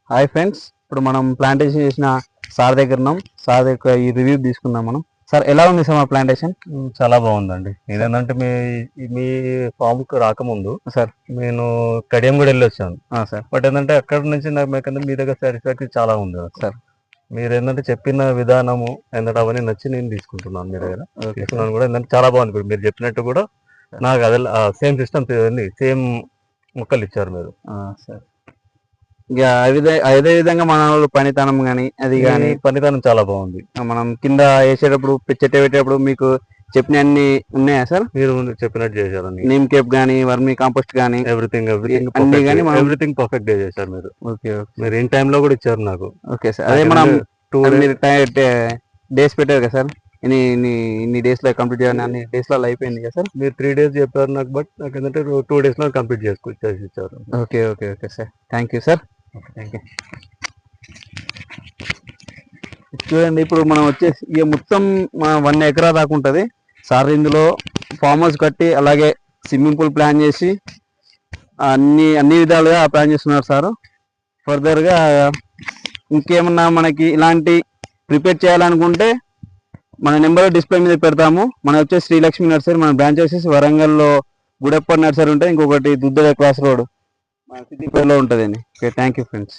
Hi friends, ఇప్పుడు మనం plantation చేసిన సార్ దగ్గర ఉన్నాం. సార్ దగ్గర ఈ రివ్యూ తీసుకుందాం మనం. సార్ ఎలా ఉంది సార్ మా ప్లాంటేషన్? చాలా బాగుందండి. నేనేంటంటే మీ ఫామ్ కు రాకముందు సార్ నేను కడియం కూడా వెళ్ళి వచ్చాను సార్. బట్ ఏంటంటే అక్కడ నుంచి నాకు మీ దగ్గర సాటిస్ఫాక్టరీ చాలా ఉంది సార్ మీరు ఏంటంటే చెప్పిన విధానము ఏంటంటే అవన్నీ నచ్చి నేను తీసుకుంటున్నాను మీ దగ్గర. ఓకే తీసుకున్నాను కూడా ఏంటంటే చాలా బాగుంది. ఇప్పుడు మీరు చెప్పినట్టు కూడా నాకు అదే సేమ్ సిస్టమ్ సేమ్ మొక్కలు ఇచ్చారు మీరు. సార్ ఇక అదే విధంగా మన వాళ్ళు పనితనం కానీ అది కానీ పనితనం చాలా బాగుంది. మనం కింద వేసేటప్పుడు చెట్టు పెట్టేటప్పుడు మీకు చెప్పిన అన్ని ఉన్నాయా సార్? మీరు చెప్పినట్టు చేశారు. నీమ్ కేప్ కానీ వర్మీ కాంపోస్ట్ కానీ ఎవ్రీథింగ్ ఎవ్రీథింగ్ పర్ఫెక్ట్ గా చేశారు మీరు. ఓకే మీరు ఇన్ టైమ్ లో కూడా ఇచ్చారు నాకు. Okay sir. అదే మనం మీరు డేస్ పెట్టారు కదా సార్, ఇన్ని డేస్ లో కంప్లీట్ చేయాలని అన్ని డేస్ లో అయిపోయింది కదా సార్? మీరు 3 days చెప్పారు నాకు, బట్ నాకు ఏంటంటే 2 days లో కంప్లీట్ చేసి ఇచ్చారు. Okay okay okay sir, thank you sir. Thank you. చూడండి, ఇప్పుడు మనం వచ్చేసి ఇక మొత్తం 1 ఎకరా దాకా ఉంటుంది సార్. ఇందులో ఫామ్ హౌస్ కట్టి అలాగే స్విమ్మింగ్ పూల్ ప్లాన్ చేసి అన్ని విధాలుగా ప్లాన్ చేస్తున్నారు సార్. ఫర్దర్గా ఇంకేమన్నా మనకి ఇలాంటి ప్రిపేర్ చేయాలనుకుంటే మన నెంబర్ డిస్ప్లే మీద పెడతాము. మన వచ్చేసి శ్రీలక్ష్మి నర్సరీ, మన బ్రాంచ్ వచ్చేసి వరంగల్లో గుడప్ప నర్సరీ ఉంటుంది, ఇంకొకటి దుద్దెడ క్రాస్ రోడ్ మన సిద్దిపేటలో ఉంటుందండి. Okay, thank you friends.